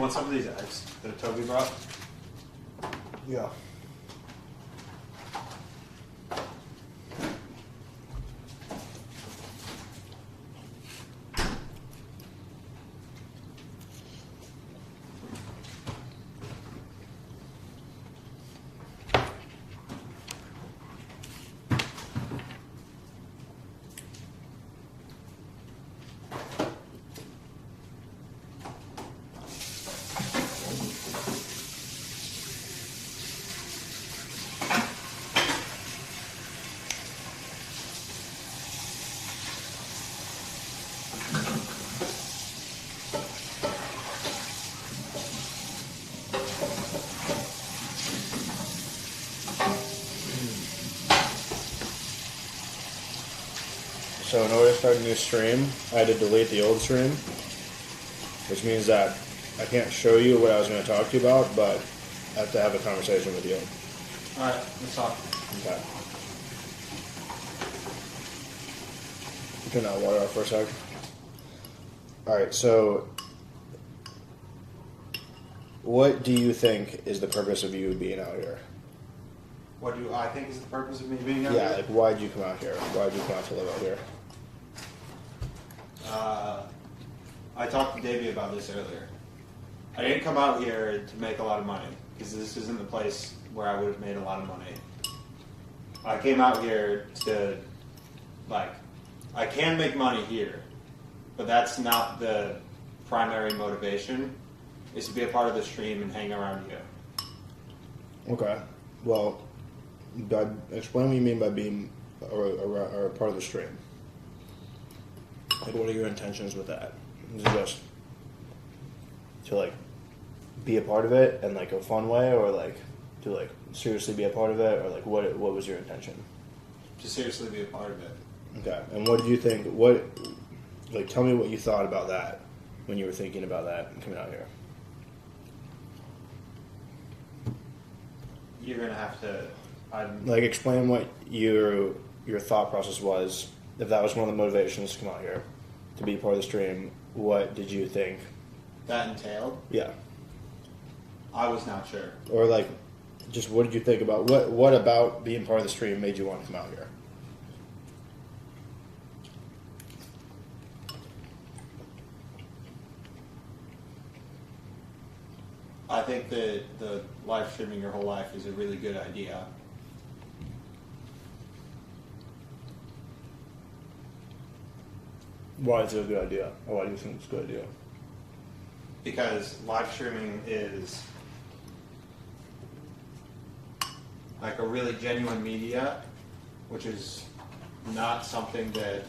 want some of these eggs that Toby brought? Yeah. So in order to start a new stream, I had to delete the old stream, which means that I can't show you what I was going to talk to you about, but I have to have a conversation with you. Alright, let's talk. Okay. Turn that water off for a sec. Alright, so what do you think is the purpose of you being out here? What do I think is the purpose of me being out Yeah, here? like why'd you come out here? Why'd you come out to live out here? I talked to Davey about this earlier. I didn't come out here to make a lot of money, because this isn't the place where I would have made a lot of money. I came out here to, like, I can make money here, but that's not the primary motivation, is to be a part of the stream and hang around you. Okay. Well, explain what you mean by being a part of the stream. Like, what are your intentions with that? Is it just to, like, be a part of it in, like, a fun way, or, like, to, like, seriously be a part of it, or, like, what was your intention? To seriously be a part of it. Okay. And what did you think, like, tell me what you thought about that when you were thinking about that and coming out here. You're going to have to... Like, explain what your thought process was, if that was one of the motivations to come out here, to be part of the stream. What did you think that entailed? Yeah. I was not sure. Or, like, just what did you think about, what about being part of the stream made you want to come out here? I think that the live streaming your whole life is a really good idea. Why is it a good idea? Or why do you think it's a good idea? Because live streaming is like a really genuine media, which is not something that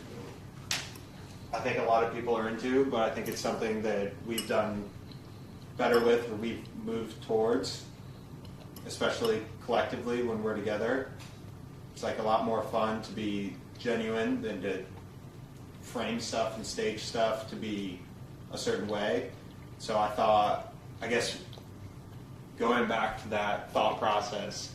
I think a lot of people are into, but I think it's something that we've done better with, or we've moved towards, especially collectively when we're together. It's like a lot more fun to be genuine than to frame stuff and stage stuff to be a certain way. So I thought, I guess, going back to that thought process,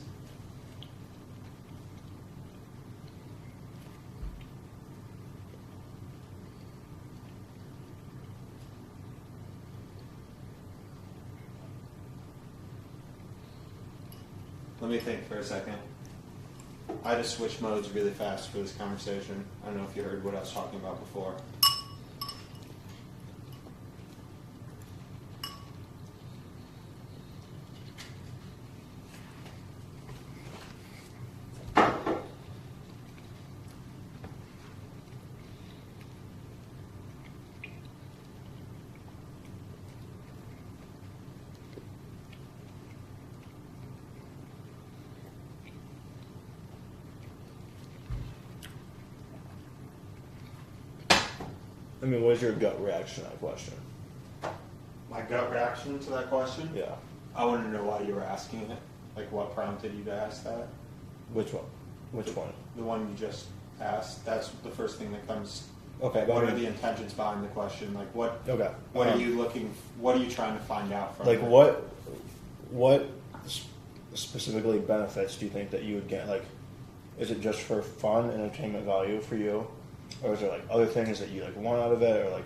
let me think for a second. I had to switch modes really fast for this conversation. I don't know if you heard what I was talking about before. I mean, what was your gut reaction to that question? My gut reaction to that question? Yeah. I want to know why you were asking it. Like, what prompted you to ask that? Which one? Which one? The one you just asked. That's the first thing that comes. Okay. What are the intentions behind the question? Like, what? Okay. What are you looking? What are you trying to find out from? Like, it? what specifically benefits do you think that you would get? Like, is it just for fun, entertainment value for you, or is there like other things that you like want out of it, or like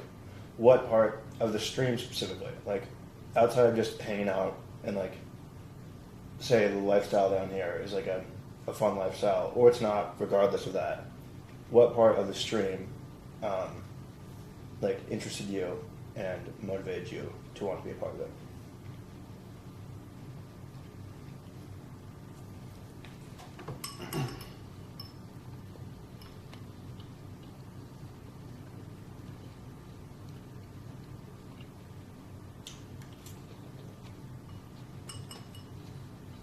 what part of the stream specifically? Like, outside of just hanging out and like, say the lifestyle down here is like a fun lifestyle, or it's not, regardless of that, what part of the stream like interested you and motivated you to want to be a part of it?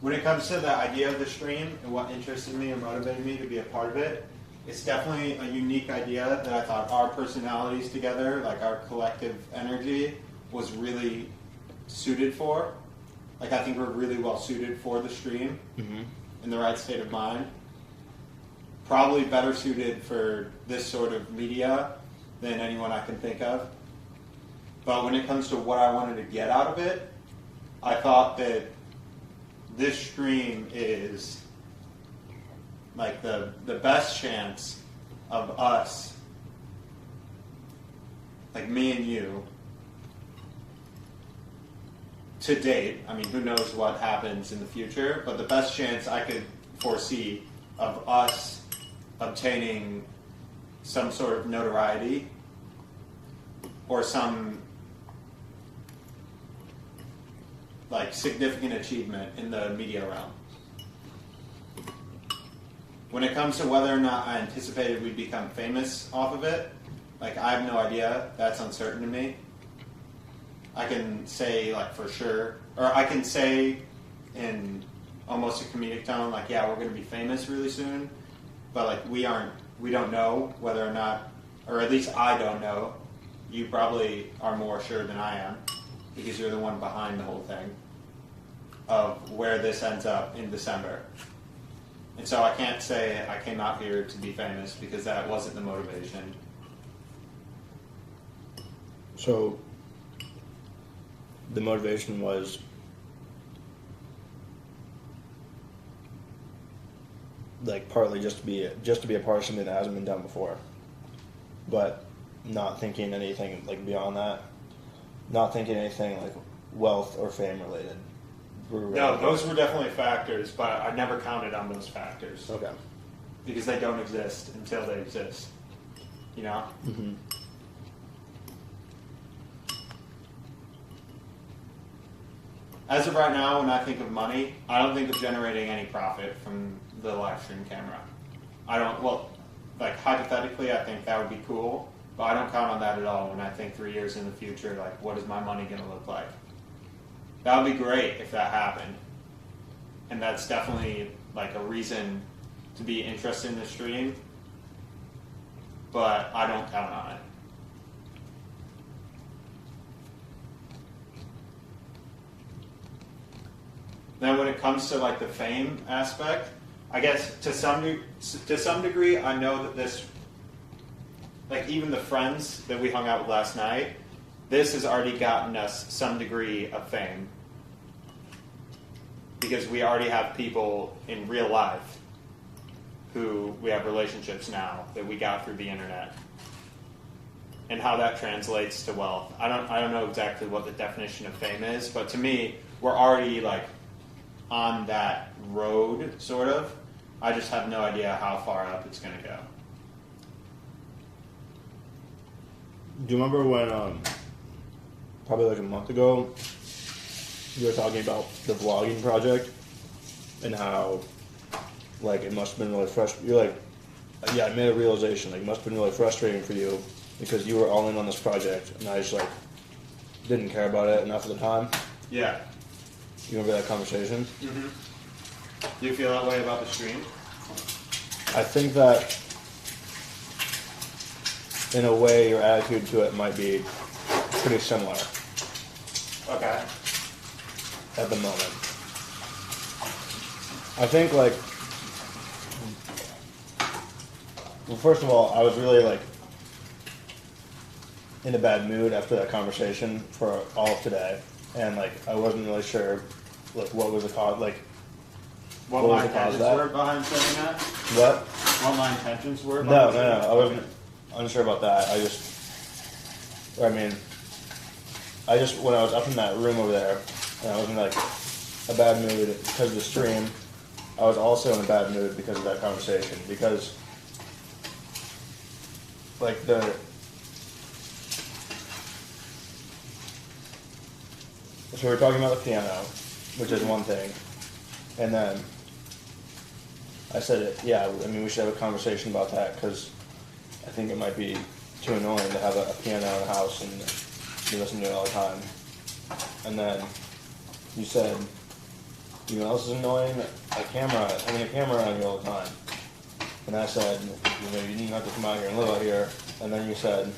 When it comes to the idea of the stream and what interested me and motivated me to be a part of it, it's definitely a unique idea that I thought our personalities together, like our collective energy, was really suited for. Like, I think we're really well suited for the stream in the right state of mind. Probably better suited for this sort of media than anyone I can think of. But when it comes to what I wanted to get out of it, I thought that this stream is like the best chance of us, like me and you, to date. I mean, who knows what happens in the future, but the best chance I could foresee of us obtaining some sort of notoriety or some like significant achievement in the media realm. When it comes to whether or not I anticipated we'd become famous off of it, like, I have no idea. That's uncertain to me. I can say like for sure, or I can say in almost a comedic tone, like, yeah, we're going to be famous really soon, but like we don't know whether or not, or at least I don't know. You probably are more sure than I am, because you're the one behind the whole thing, of where this ends up in December. And so I can't say I came out here to be famous, because that wasn't the motivation. So the motivation was like partly just to be a part of something that hasn't been done before, but not thinking anything like beyond that, not thinking anything like wealth or fame related. No, those were definitely factors, but I never counted on those factors. Okay. Because they don't exist until they exist. You know? Mm-hmm. As of right now, when I think of money, I don't think of generating any profit from the live stream camera. Like, hypothetically, I think that would be cool, but I don't count on that at all when I think 3 years in the future, like, what is my money going to look like? That would be great if that happened. And that's definitely, like, a reason to be interested in the stream, but I don't count on it. Then when it comes to like the fame aspect, I guess to some degree, I know that this, like even the friends that we hung out with last night, this has already gotten us some degree of fame, because we already have people in real life who we have relationships now that we got through the internet, and how that translates to wealth. I don't know exactly what the definition of fame is, but to me, we're already like on that road, sort of. I just have no idea how far up it's going to go. Do you remember when, probably like a month ago, you were talking about the vlogging project and how, like, it must have been really frustrating? You're like, yeah, I made a realization, like, it must have been really frustrating for you because you were all in on this project and I just, like, didn't care about it enough at the time. Yeah. You remember that conversation? Mm-hmm. Do you feel that way about the stream? I think that, in a way, your attitude to it might be pretty similar. Okay. At the moment. I think, like, well, first of all, I was really, like, in a bad mood after that conversation for all of today. And, like, I wasn't really sure, like, what was the cause, like, What was my the cause of intentions that? were behind saying that? What? What my intentions were No, behind no, saying no, that? I wasn't unsure about that. I mean, I just, when I was up in that room over there, and I was in like a bad mood because of the stream, I was also in a bad mood because of that conversation. Because, like, so we were talking about the piano, which is one thing, and then I said, yeah, I mean, we should have a conversation about that, because I think it might be too annoying to have a piano in the house and you listen to it all the time. And then you said, you know what else is annoying? Having a camera on you all the time. And I said, you know, you didn't have to come out here and live out here. And then you said,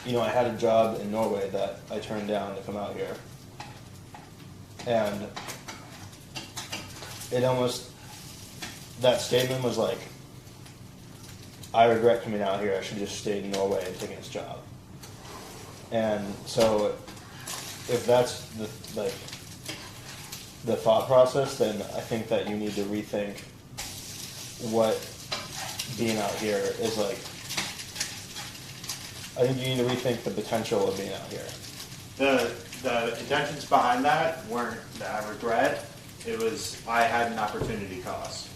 you know, I had a job in Norway that I turned down to come out here. And it almost, that statement was like, I regret coming out here, I should have just stayed in Norway and taken this job. And so, if that's the thought process, then I think that you need to rethink what being out here is like. I think you need to rethink the potential of being out here. The intentions behind that weren't that I regret. It was I had an opportunity cost.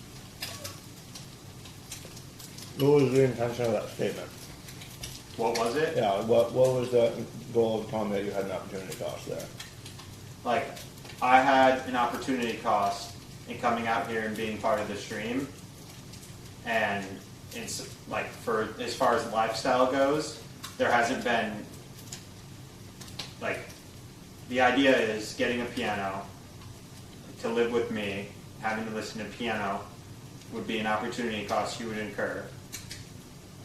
What was the intention of that statement? What was it? Yeah, what was the goal of telling me that you had an opportunity cost there? Like, I had an opportunity cost in coming out here and being part of the stream. And it's like, for as far as lifestyle goes, there hasn't been, like, the idea is getting a piano to live with me, having to listen to piano would be an opportunity cost you would incur.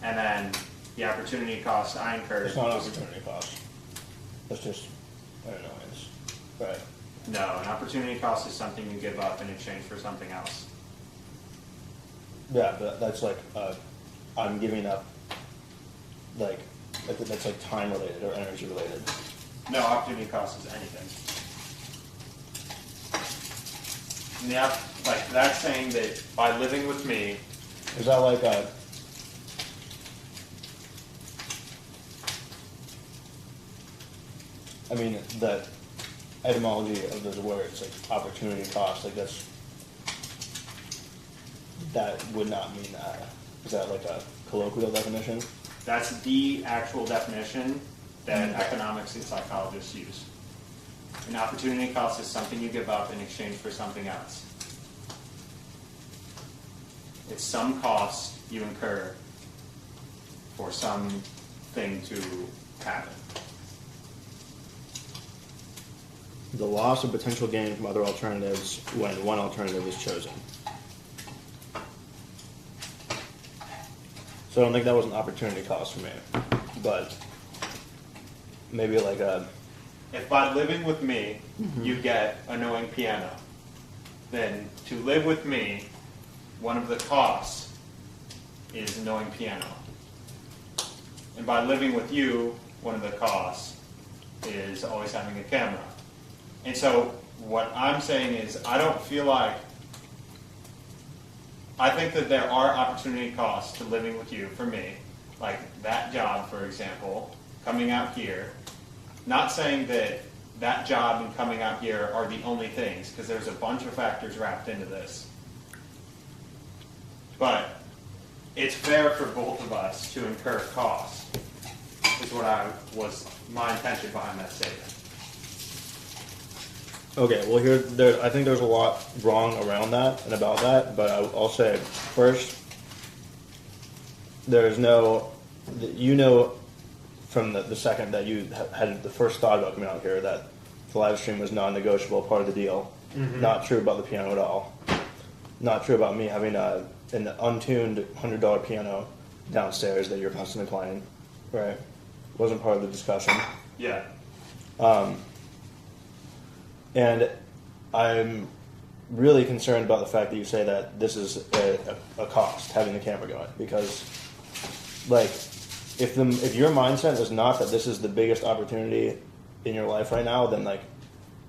And then the opportunity cost I incurred. It's not an opportunity cost. That's just an annoyance. Right. No, an opportunity cost is something you give up in exchange for something else. Yeah, but that's like, I'm giving up, like, that's like time related or energy related. No, opportunity cost is anything. And like, that's saying that by living with me. Is that like a, I mean, the etymology of those words, like opportunity cost, like that would not mean that. Is that like a colloquial definition? That's the actual definition that economics and psychologists use. An opportunity cost is something you give up in exchange for something else. It's some cost you incur for something to happen. The loss of potential gain from other alternatives when one alternative is chosen. So I don't think that was an opportunity cost for me, but maybe like a. If by living with me, you get a knowing piano, then to live with me, one of the costs is knowing piano. And by living with you, one of the costs is always having a camera. And so what I'm saying is I don't feel like, I think that there are opportunity costs to living with you for me. Like that job, for example, coming out here. Not saying that that job and coming out here are the only things, because there's a bunch of factors wrapped into this. But it's fair for both of us to incur costs, is what was my intention behind that statement. Okay, well I think there's a lot wrong around that and about that, but I'll say first, there's no, you know, from the second that you had the first thought about coming out here that the live stream was non-negotiable part of the deal. Mm-hmm. Not true about the piano at all. Not true about me having an untuned $100 piano downstairs that you're constantly playing. Right? Wasn't part of the discussion. Yeah. And I'm really concerned about the fact that you say that this is a cost, having the camera going, because, like, if your mindset is not that this is the biggest opportunity in your life right now, then, like,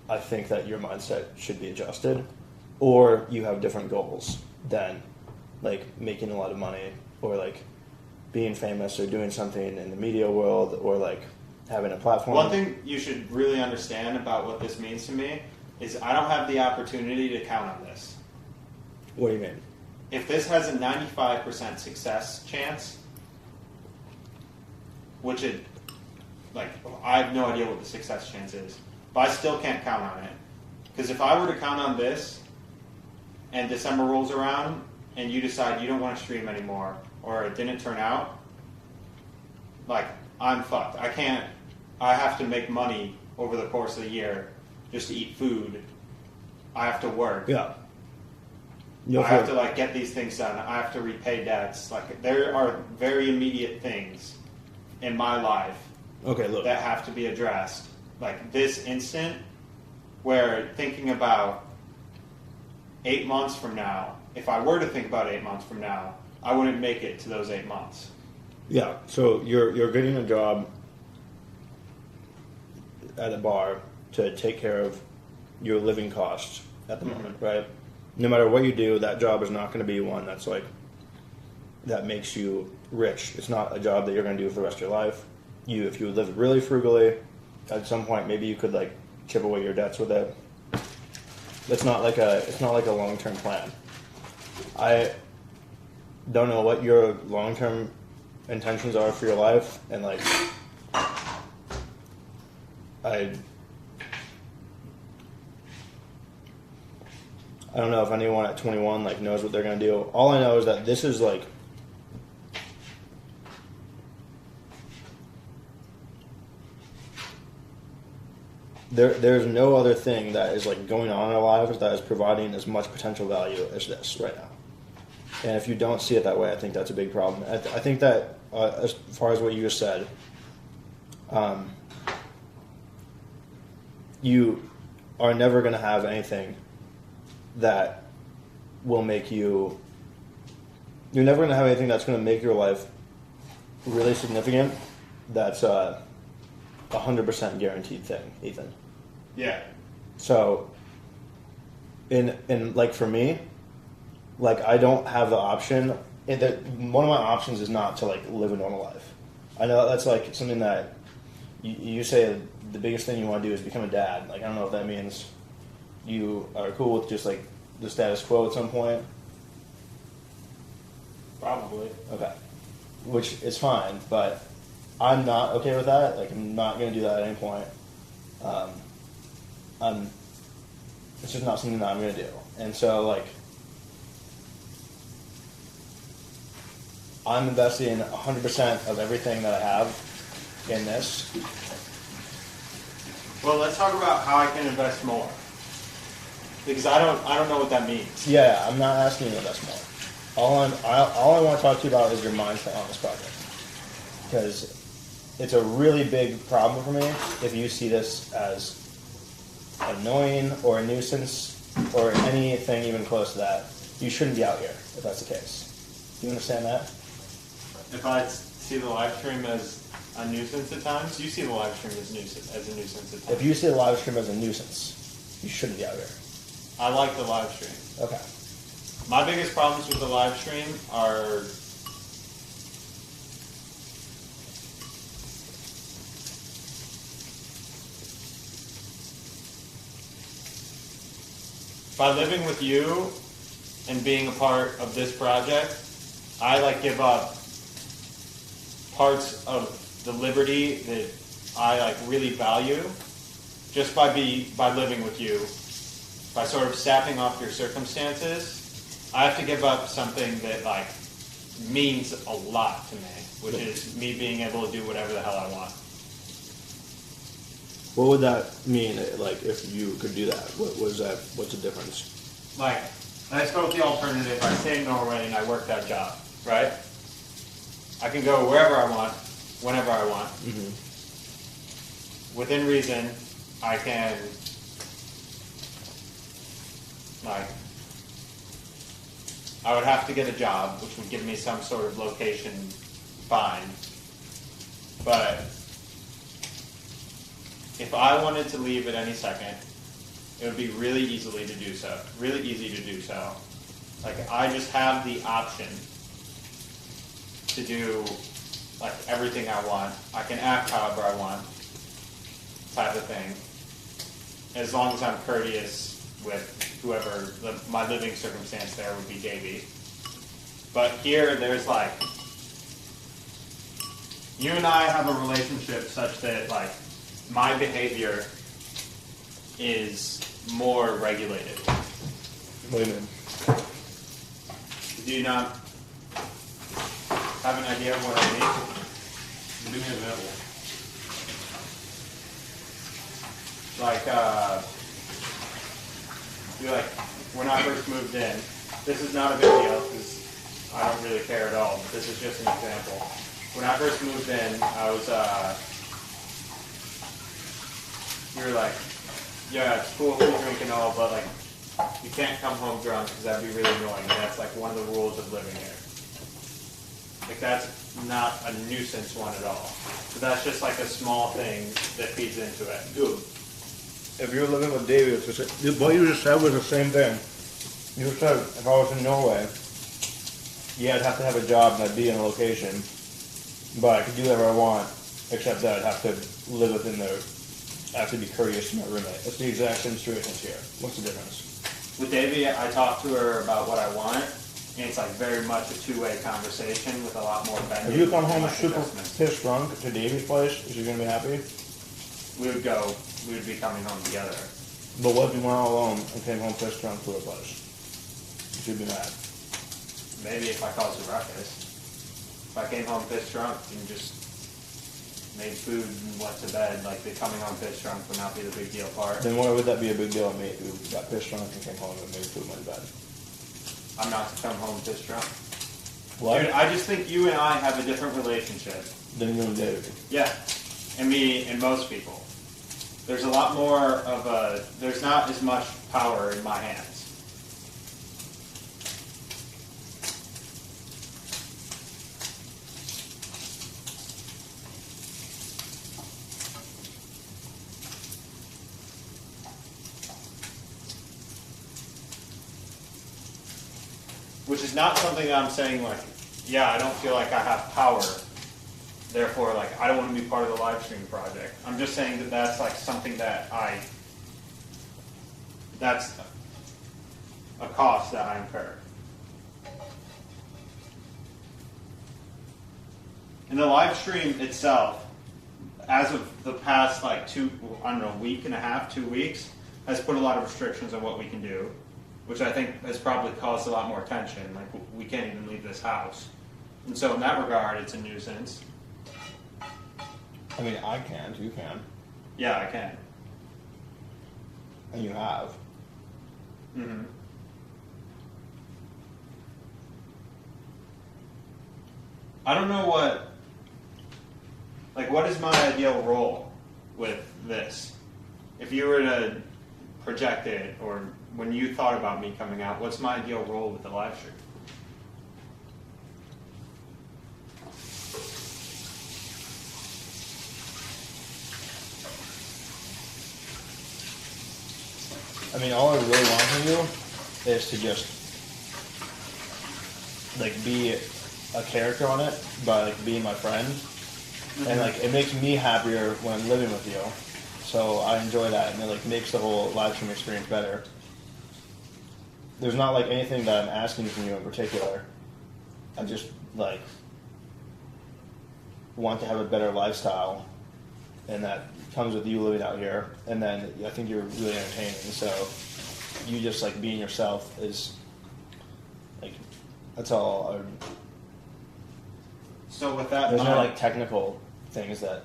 I think that your mindset should be adjusted, or you have different goals than, like, making a lot of money, or, like, being famous, or doing something in the media world, or, like, having a platform. One thing you should really understand about what this means to me is I don't have the opportunity to count on this. What do you mean? If this has a 95% success chance, which it, like, I have no idea what the success chance is, but I still can't count on it. Because if I were to count on this, and December rolls around, and you decide you don't want to stream anymore, or it didn't turn out, like, I'm fucked. I have to make money over the course of the year just to eat food. I have to work. Yeah. I have to, like, get these things done. I have to repay debts. Like, there are very immediate things in my life that have to be addressed. Like, this instant, where thinking about 8 months from now, if I were to think about 8 months from now, I wouldn't make it to those 8 months. Yeah, so you're getting a job at a bar to take care of your living costs at the moment, right? No matter what you do, that job is not going to be one that's like that makes you rich. It's not a job that you're going to do for the rest of your life. If you live really frugally, at some point maybe you could like chip away your debts with it. It's not like a long-term plan. I don't know what your long-term intentions are for your life, and like I don't know if anyone at 21 like knows what they're gonna do. All I know is that this is like there's no other thing that is like going on in our lives that is providing as much potential value as this right now. And if you don't see it that way, I think that's a big problem. I think that as far as what you just said, you are never going to have anything that will make you. You're never going to have anything that's going to make your life really significant. That's a 100% guaranteed thing, Ethan. Yeah. So, in like for me, like I don't have the option. One of my options is not to like live a normal life. I know that's like something that you say the biggest thing you want to do is become a dad. Like I don't know if that means you are cool with just like the status quo at some point. Probably. Okay. Which is fine, but I'm not okay with that. Like I'm not going to do that at any point. It's just not something that I'm going to do. And so like I'm investing 100% of everything that I have in this. Well, let's talk about how I can invest more. Because I don't know what that means. Yeah, I'm not asking you to invest more. All I want to talk to you about is your mindset on this project. Because it's a really big problem for me if you see this as annoying or a nuisance or anything even close to that. You shouldn't be out here if that's the case. Do you understand that? If I see the live stream as a nuisance at times, you see the live stream as a nuisance at times. If you see the live stream as a nuisance, you shouldn't be out here. I like the live stream. Okay. My biggest problems with the live stream are by living with you and being a part of this project, I like give up parts of the liberty that I like really value just by living with you, by sort of sapping off your circumstances. I have to give up something that like means a lot to me, which is me being able to do whatever the hell I want. What would that mean, like, if you could do that? What's the difference? Like, let's go with the alternative. I stay in Norway and I work that job, right? I can go wherever I want, whenever I want. Mm-hmm. Within reason, I can, like, I would have to get a job, which would give me some sort of location fine. But if I wanted to leave at any second, it would be really easy to do so. Like, I just have the option to do like everything I want. I can act however I want. type of thing, as long as I'm courteous with whoever my living circumstance there would be Davey. But here, there's like, you and I have a relationship such that like my behavior is more regulated. What do you mean? Do you not have an idea of what I mean? Give me an example. Like, when I first moved in, this is not a big deal because I don't really care at all, but this is just an example. When I first moved in, I was, you were like, yeah, it's cool if you drink and all, but like, you can't come home drunk because that'd be really annoying. And that's like one of the rules of living here. Like that's not a nuisance one at all. So that's just like a small thing that feeds into it. Dude, if you're living with David, what you just said was the same thing. You said if I was in Norway, yeah, I'd have to have a job and I'd be in a location, but I could do whatever I want, except that I'd have to live within the, I have to be courteous to my roommate. It's the exact same situation here. What's the difference? With Davy, I talk to her about what I want, and it's like very much a two-way conversation with a lot more bending. If you come home and super adjustments. pissed drunk to Davy's place, is she gonna be happy? We would be coming home together. But what if you went out alone and came home pissed drunk to her place? She'd be mad. Maybe if I caused a ruckus. If I came home pissed drunk and just made food and went to bed, like the coming home pissed drunk would not be the big deal part. Then why would that be a big deal to me who got pissed drunk and came home and made food and went to bed? I'm not to come home pissed drunk. What? Dude, I just think you and I have a different relationship. Then you and Davy. Yeah, and me and most people. There's a lot more of there's not as much power in my hands. Which is not something that I'm saying like, yeah, I don't feel like I have power. Therefore, like, I don't want to be part of the Livestream project. I'm just saying that that's like something that that's a cost that I incur. And the Livestream itself, as of the past like week and a half, 2 weeks, has put a lot of restrictions on what we can do, which I think has probably caused a lot more tension. Like, we can't even leave this house. And so in that regard, it's a nuisance. I mean, I can't. You can. Yeah, I can. And you have. Mm-hmm. I don't know what is my ideal role with this? If you were to project it, or when you thought about me coming out, what's my ideal role with the live stream? I mean, all I really want from you is to just, like, be a character on it by, like, being my friend. Mm-hmm. And, like, it makes me happier when I'm living with you. So I enjoy that, and it, like, makes the whole live stream experience better. There's not, like, anything that I'm asking from you in particular. I just, like, want to have a better lifestyle, and that comes with you living out here. And then I think you're really entertaining, so you just, like, being yourself is, like, that's all. So with that, There's no, like, technical things that,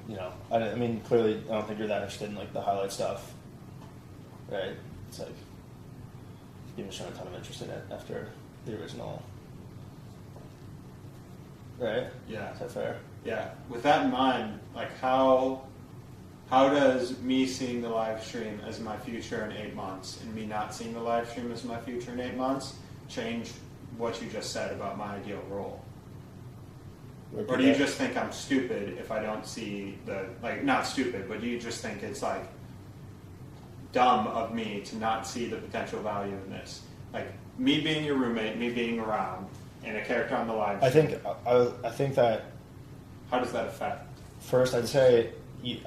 you know, I mean, clearly I don't think you're that interested in, like, the highlight stuff, right? It's like you've been showing a ton of interest in it after the original, right? Yeah. Is that fair? Yeah. With that in mind, like, how does me seeing the live stream as my future in 8 months and me not seeing the live stream as my future in 8 months change what you just said about my ideal role? Or do you just think I'm stupid if I don't see not stupid, but do you just think it's, like, dumb of me to not see the potential value in this? Like, me being your roommate, me being around, and a character on the live stream. I think that. How does that affect? First, I'd say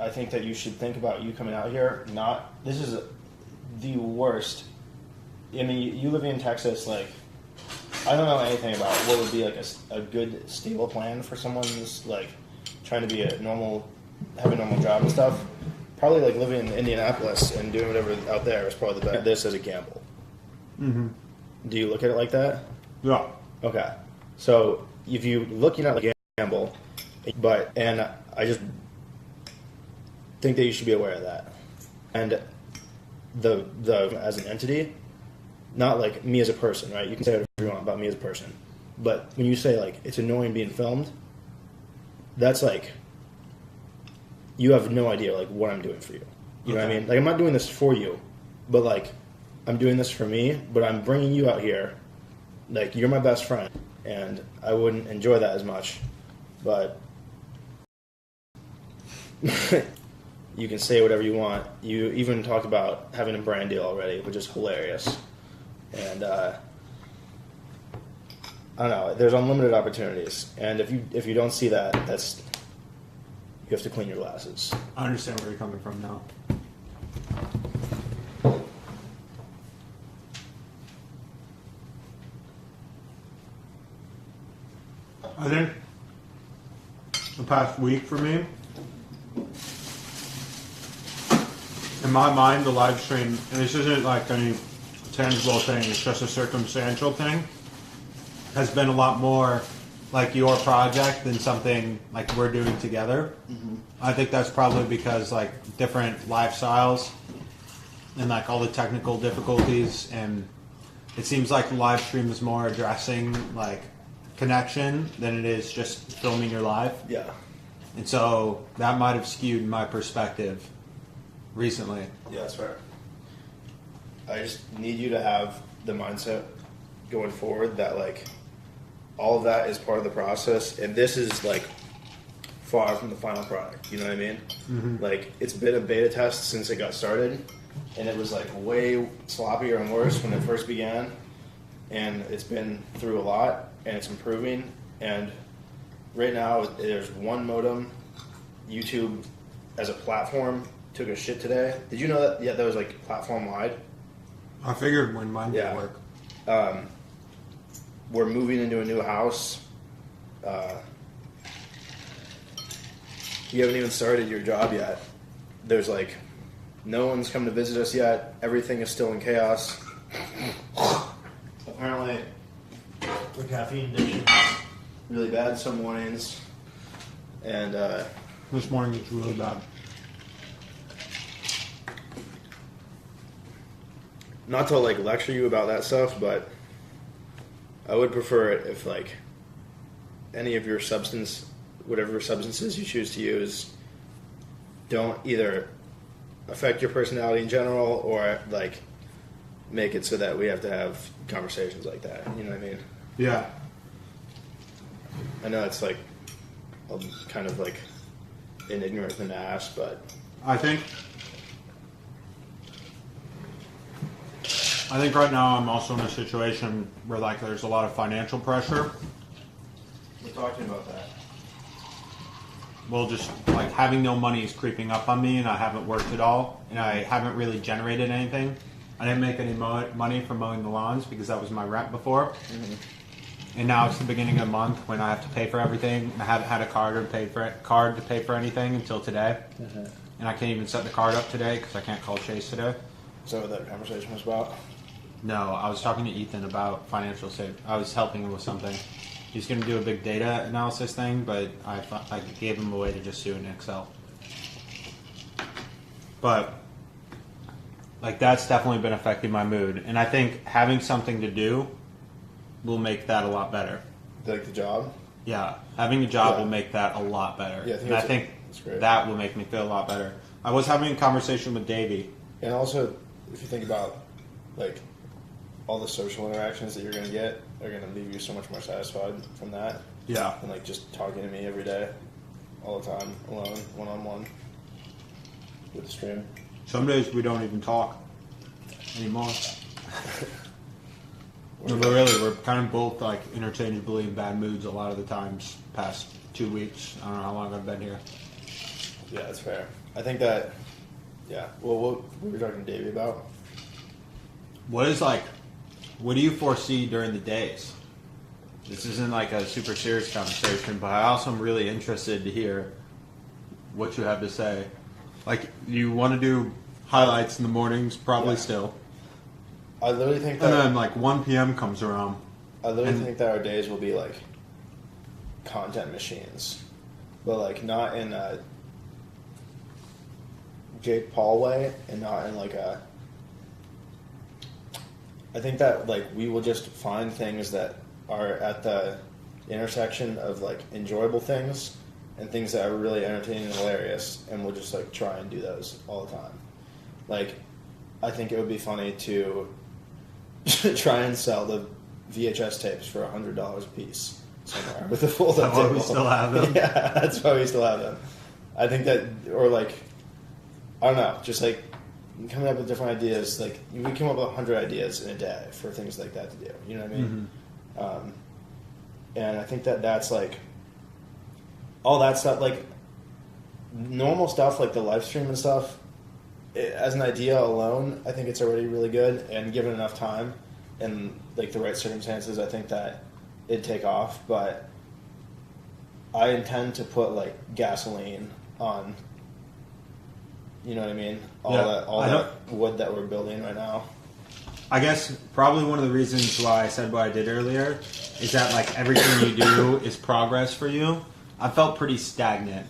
I think that you should think about you coming out here. This is the worst. I mean, you living in Texas, like, I don't know anything about what would be like a good stable plan for someone who's like trying to be have a normal job and stuff. Probably like living in Indianapolis and doing whatever out there is probably the best. This as a gamble. Mm-hmm. Do you look at it like that? Yeah. Okay. So if you looking at like a gamble, and I just think that you should be aware of that. And the as an entity, not like me as a person, right? You can say whatever you want about me as a person. But when you say like it's annoying being filmed, that's like you have no idea like what I'm doing for you. You know what I mean? Like I'm not doing this for you, but like I'm doing this for me, but I'm bringing you out here. Like you're my best friend and I wouldn't enjoy that as much. But you can say whatever you want. You even talked about having a brand deal already, which is hilarious. And I don't know. There's unlimited opportunities, and if you don't see that, you have to clean your glasses. I understand where you're coming from now. I think the past week for me, in my mind, the live stream, and this isn't like any tangible thing, it's just a circumstantial thing, has been a lot more like your project than something like we're doing together. Mm-hmm. I think that's probably because like different lifestyles and like all the technical difficulties, and it seems like the live stream is more addressing like connection than it is just filming your life. Yeah. And so that might have skewed my perspective recently. Yeah, that's fair. I just need you to have the mindset going forward that like all of that is part of the process, and this is like far from the final product. You know what I mean? Mm-hmm. Like it's been a beta test since it got started, and it was like way sloppier and worse when it first began, and it's been through a lot, and it's improving. And right now there's one modem. YouTube as a platform took a shit today. Did you know that? Yeah, that was like platform wide. I figured when mine didn't work. We're moving into a new house. You haven't even started your job yet. There's like no one's come to visit us yet. Everything is still in chaos. Apparently, the caffeine addiction is really bad some mornings, and this morning was really bad. Not to like lecture you about that stuff, but I would prefer it if like any of your whatever substances you choose to use, don't either affect your personality in general or like make it so that we have to have conversations like that. You know what I mean? Yeah. I know it's like kind of like an ignorant thing to ask, but I think right now I'm also in a situation where like there's a lot of financial pressure. we're talking about that. Well, just like having no money is creeping up on me, and I haven't worked at all, and I haven't really generated anything. I didn't make any money from mowing the lawns because that was my rent before. Mm-hmm. And now it's the beginning of the month when I have to pay for everything. I haven't had a card to pay for anything until today. Mm-hmm. And I can't even set the card up today because I can't call Chase today. Is that what that conversation was about? No, I was talking to Ethan about financial I was helping him with something. He's going to do a big data analysis thing, but I gave him a way to just do it in Excel. But like that's definitely been affecting my mood, and I think having something to do will make that a lot better. Like the job? Yeah, having a job will make that a lot better. Yeah, I think that will make me feel a lot better. I was having a conversation with Davey. And also, if you think about like all the social interactions that you're going to get are going to leave you so much more satisfied from that. Yeah. And like just talking to me every day, all the time, alone, one-on-one with the stream. Some days we don't even talk anymore. No, but really, we're kind of both like interchangeably in bad moods a lot of the times past 2 weeks. I don't know how long I've been here. Yeah, that's fair. I think that, yeah. Well, what were we talking to Davey about? What do you foresee during the days? This isn't like a super serious conversation, but I also am really interested to hear what you have to say. Like, you want to do highlights in the mornings, probably Yeah. still. I literally think that. And then, like, 1 p.m. comes around. I literally think that our days will be like content machines, but like not in a Jake Paul way, and not in like a. I think that like we will just find things that are at the intersection of like enjoyable things and things that are really entertaining and hilarious, and we'll just like try and do those all the time. Like, I think it would be funny to try and sell the VHS tapes for $100 a piece somewhere with a fold-up That's why table. we still have them. Yeah, that's why we still have them. I think that, or like, I don't know, just like coming up with different ideas. Like, we come up with 100 ideas in a day for things like that to do. You know what I mean? Mm-hmm. And I think that that's like all that stuff, like normal stuff, like the live stream and stuff. As an idea alone, I think it's already really good, and given enough time and like the right circumstances, I think that it'd take off. But I intend to put like gasoline on, you know what I mean? All that wood that we're building right now. I guess probably one of the reasons why I said what I did earlier is that like everything you do is progress for you. I felt pretty stagnant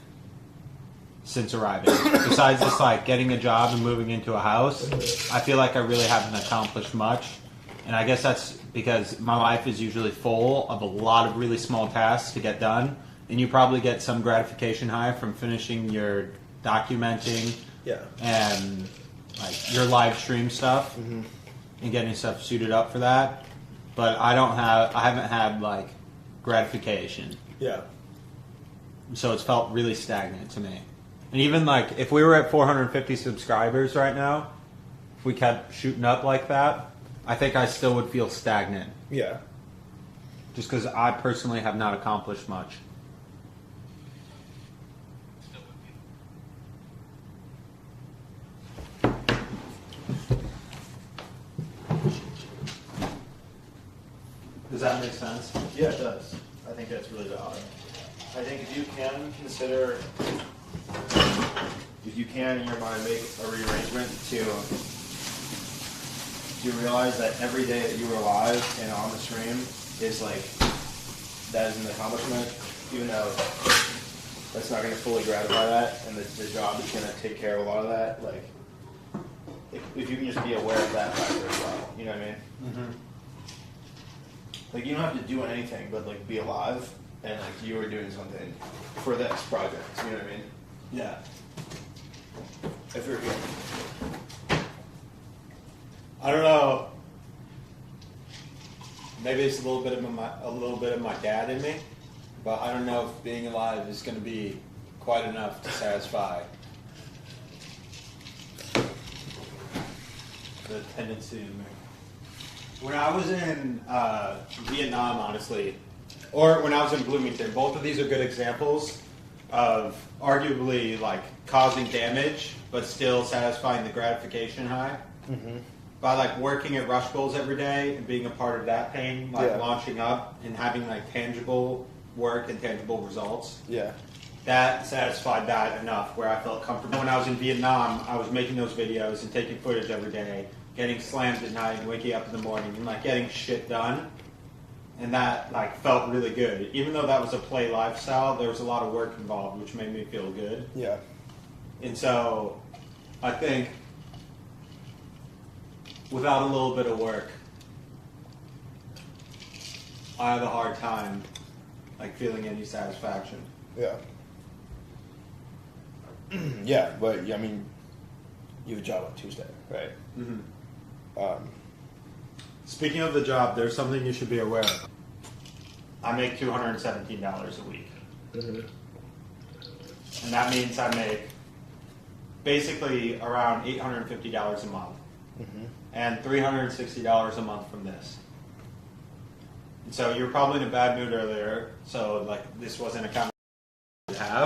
since arriving. Besides just like getting a job and moving into a house, I feel like I really haven't accomplished much. And I guess that's because my life is usually full of a lot of really small tasks to get done. And you probably get some gratification high from finishing your documenting and like your live stream stuff and getting stuff suited up for that. But I haven't had like gratification. Yeah. So it's felt really stagnant to me. And even like if we were at 450 subscribers right now, if we kept shooting up like that, I think I still would feel stagnant. Yeah. Just because I personally have not accomplished much. Does that make sense? Yeah, it does. I think that's really valid. I think if you can consider, if you can in your mind make a rearrangement to realize that every day that you are live and on the stream is like, that is an accomplishment, even though that's not going to fully gratify that, and the job is going to take care of a lot of that. Like, if you can just be aware of that factor as well, you know what I mean? Mm-hmm. Like, you don't have to do anything but like be alive and like you are doing something for this project, you know what I mean? Yeah. If you're here. I don't know. Maybe it's a little bit of my dad in me, but I don't know if being alive is going to be quite enough to satisfy the tendency in me. When I was in Vietnam, honestly, or when I was in Bloomington, both of these are good examples of arguably like causing damage, but still satisfying the gratification high. Mm-hmm. By like working at Rush Bowls every day and being a part of that pain, like launching up and having like tangible work and tangible results. Yeah. That satisfied that enough where I felt comfortable. When I was in Vietnam, I was making those videos and taking footage every day, getting slammed at night and waking up in the morning and like getting shit done. And that like felt really good. Even though that was a play lifestyle, there was a lot of work involved, which made me feel good. Yeah. And so I think without a little bit of work, I have a hard time like feeling any satisfaction. Yeah. Yeah, but I mean, you have a job on Tuesday, right? Mm-hmm. Um, Speaking of the job, there's something you should be aware of. I make $217 a week. mm-hmm. And that means I make basically around $850 a month. Mm-hmm. And $360 a month from this. And so you were probably in a bad mood earlier, so like this wasn't a conversation to have.